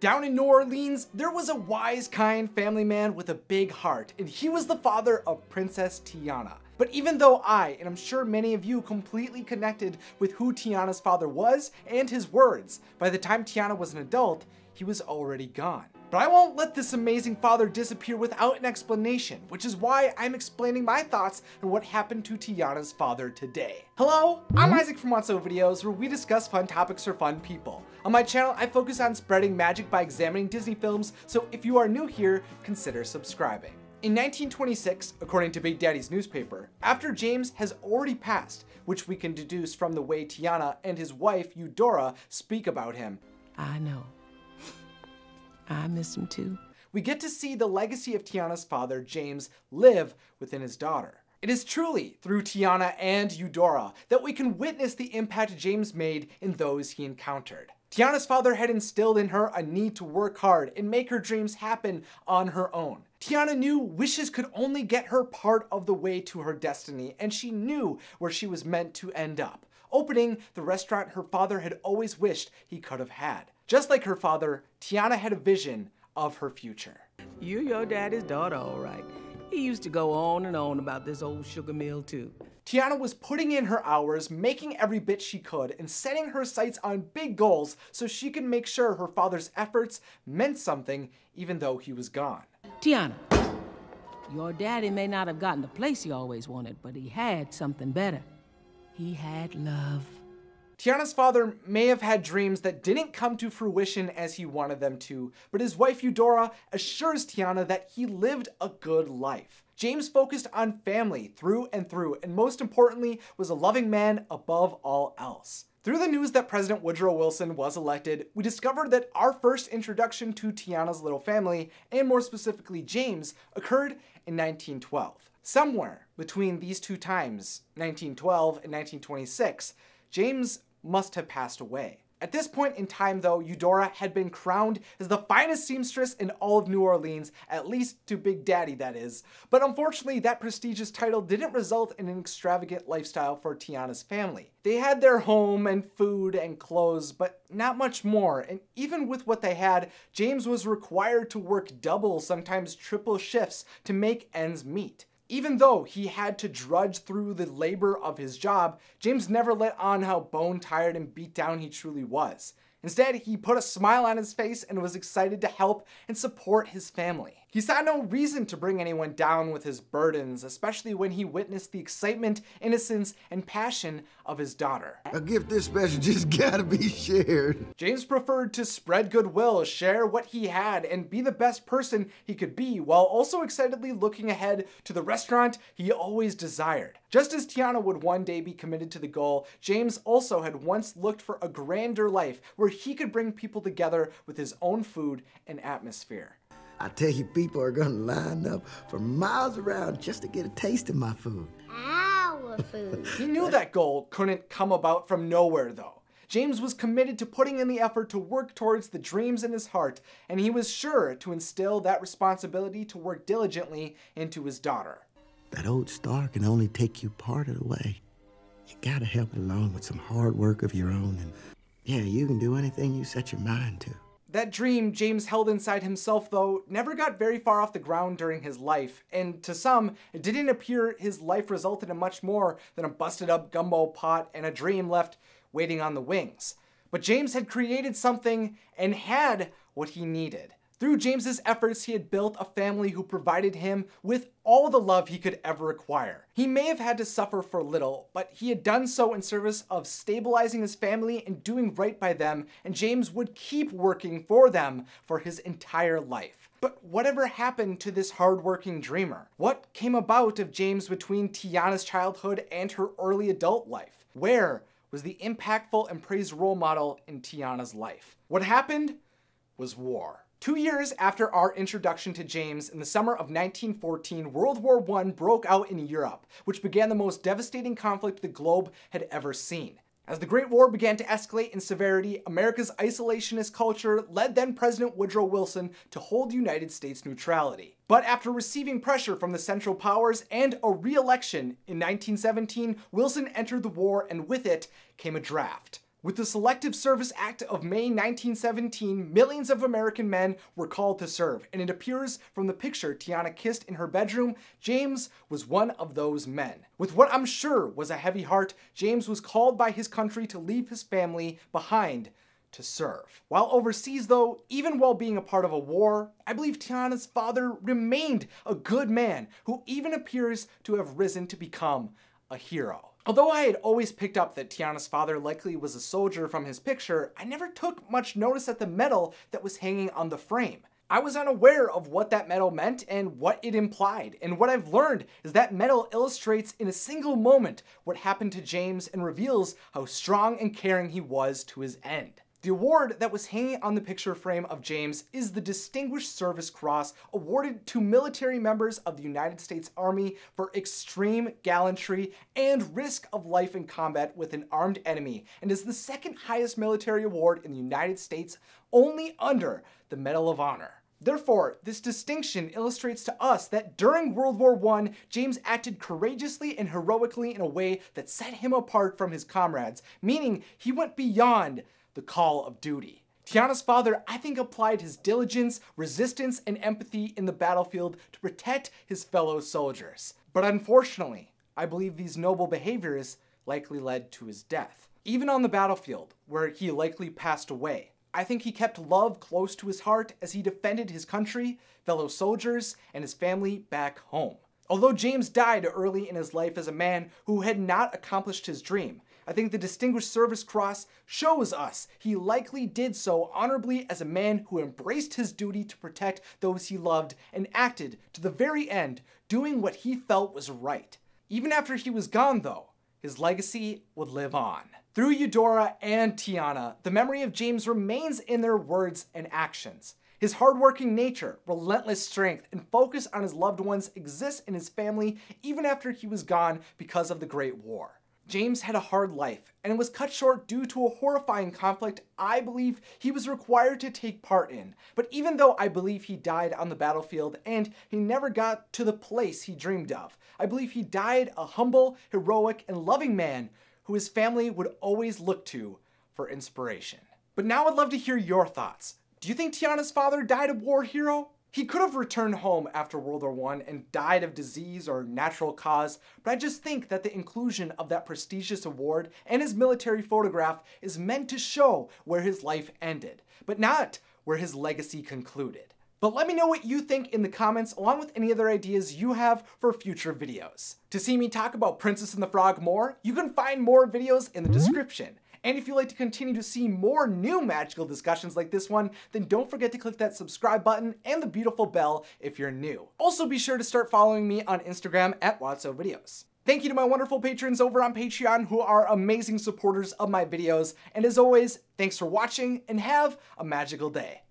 Down in New Orleans, there was a wise, kind family man with a big heart, and he was the father of Princess Tiana. But even though I, and I'm sure many of you, completely connected with who Tiana's father was and his words, by the time Tiana was an adult, he was already gone. But I won't let this amazing father disappear without an explanation, which is why I'm explaining my thoughts on what happened to Tiana's father today. Hello, I'm Isaac from Watso Videos, where we discuss fun topics for fun people. On my channel, I focus on spreading magic by examining Disney films, so if you are new here, consider subscribing. In 1926, according to Big Daddy's newspaper, after James has already passed, which we can deduce from the way Tiana and his wife, Eudora, speak about him. I know. I miss him too. We get to see the legacy of Tiana's father, James, live within his daughter. It is truly through Tiana and Eudora that we can witness the impact James made in those he encountered. Tiana's father had instilled in her a need to work hard and make her dreams happen on her own. Tiana knew wishes could only get her part of the way to her destiny, and she knew where she was meant to end up, opening the restaurant her father had always wished he could have had. Just like her father, Tiana had a vision of her future. You're your daddy's daughter, all right. He used to go on and on about this old sugar mill too. Tiana was putting in her hours, making every bit she could, and setting her sights on big goals so she could make sure her father's efforts meant something even though he was gone. Tiana, your daddy may not have gotten the place he always wanted, but he had something better. He had love. Tiana's father may have had dreams that didn't come to fruition as he wanted them to, but his wife Eudora assures Tiana that he lived a good life. James focused on family through and through, and most importantly, was a loving man above all else. Through the news that President Woodrow Wilson was elected, we discovered that our first introduction to Tiana's little family, and more specifically James, occurred in 1912. Somewhere between these two times, 1912 and 1926, James must have passed away. At this point in time though, Eudora had been crowned as the finest seamstress in all of New Orleans, at least to Big Daddy that is. But unfortunately that prestigious title didn't result in an extravagant lifestyle for Tiana's family. They had their home and food and clothes, but not much more, and even with what they had, James was required to work double, sometimes triple shifts to make ends meet. Even though he had to drudge through the labor of his job, James never let on how bone-tired and beat down he truly was. Instead, he put a smile on his face and was excited to help and support his family. He saw no reason to bring anyone down with his burdens, especially when he witnessed the excitement, innocence, and passion of his daughter. A gift this special just gotta be shared. James preferred to spread goodwill, share what he had, and be the best person he could be, while also excitedly looking ahead to the restaurant he always desired. Just as Tiana would one day be committed to the goal, James also had once looked for a grander life where he could bring people together with his own food and atmosphere. I tell you, people are gonna line up for miles around just to get a taste of my food. Our food. He knew that goal couldn't come about from nowhere though. James was committed to putting in the effort to work towards the dreams in his heart, and he was sure to instill that responsibility to work diligently into his daughter. That old star can only take you part of the way. You gotta help it along with some hard work of your own, and yeah, you can do anything you set your mind to. That dream James held inside himself, though, never got very far off the ground during his life, and to some, it didn't appear his life resulted in much more than a busted up gumbo pot and a dream left waiting on the wings. But James had created something and had what he needed. Through James's efforts, he had built a family who provided him with all the love he could ever require. He may have had to suffer for little, but he had done so in service of stabilizing his family and doing right by them, and James would keep working for them for his entire life. But whatever happened to this hardworking dreamer? What came about of James between Tiana's childhood and her early adult life? Where was the impactful and praised role model in Tiana's life? What happened was war. 2 years after our introduction to James, in the summer of 1914, World War I broke out in Europe, which began the most devastating conflict the globe had ever seen. As the Great War began to escalate in severity, America's isolationist culture led then President Woodrow Wilson to hold United States neutrality. But after receiving pressure from the Central Powers and a re-election in 1917, Wilson entered the war, and with it came a draft. With the Selective Service Act of May 1917, millions of American men were called to serve, and it appears from the picture Tiana kissed in her bedroom, James was one of those men. With what I'm sure was a heavy heart, James was called by his country to leave his family behind to serve. While overseas though, even while being a part of a war, I believe Tiana's father remained a good man who even appears to have risen to become a hero. Although I had always picked up that Tiana's father likely was a soldier from his picture, I never took much notice at the medal that was hanging on the frame. I was unaware of what that medal meant and what it implied, and what I've learned is that medal illustrates in a single moment what happened to James and reveals how strong and caring he was to his end. The award that was hanging on the picture frame of James is the Distinguished Service Cross, awarded to military members of the United States Army for extreme gallantry and risk of life in combat with an armed enemy, and is the second highest military award in the United States, only under the Medal of Honor. Therefore, this distinction illustrates to us that during World War I, James acted courageously and heroically in a way that set him apart from his comrades, meaning he went beyond the call of duty. Tiana's father, I think, applied his diligence, resistance, and empathy in the battlefield to protect his fellow soldiers. But unfortunately, I believe these noble behaviors likely led to his death. Even on the battlefield, where he likely passed away, I think he kept love close to his heart as he defended his country, fellow soldiers, and his family back home. Although James died early in his life as a man who had not accomplished his dream, I think the Distinguished Service Cross shows us he likely did so honorably as a man who embraced his duty to protect those he loved and acted to the very end, doing what he felt was right. Even after he was gone though, his legacy would live on. Through Eudora and Tiana, the memory of James remains in their words and actions. His hardworking nature, relentless strength, and focus on his loved ones exists in his family even after he was gone because of the Great War. James had a hard life, and it was cut short due to a horrifying conflict I believe he was required to take part in. But even though I believe he died on the battlefield and he never got to the place he dreamed of, I believe he died a humble, heroic, and loving man who his family would always look to for inspiration. But now I'd love to hear your thoughts. Do you think Tiana's father died a war hero? He could have returned home after World War I and died of disease or natural cause, but I just think that the inclusion of that prestigious award and his military photograph is meant to show where his life ended, but not where his legacy concluded. But let me know what you think in the comments, along with any other ideas you have for future videos. To see me talk about Princess and the Frog more, you can find more videos in the description. And if you'd like to continue to see more new magical discussions like this one, then don't forget to click that subscribe button and the beautiful bell if you're new. Also be sure to start following me on Instagram at WotsoVideos. Thank you to my wonderful patrons over on Patreon who are amazing supporters of my videos. And as always, thanks for watching and have a magical day.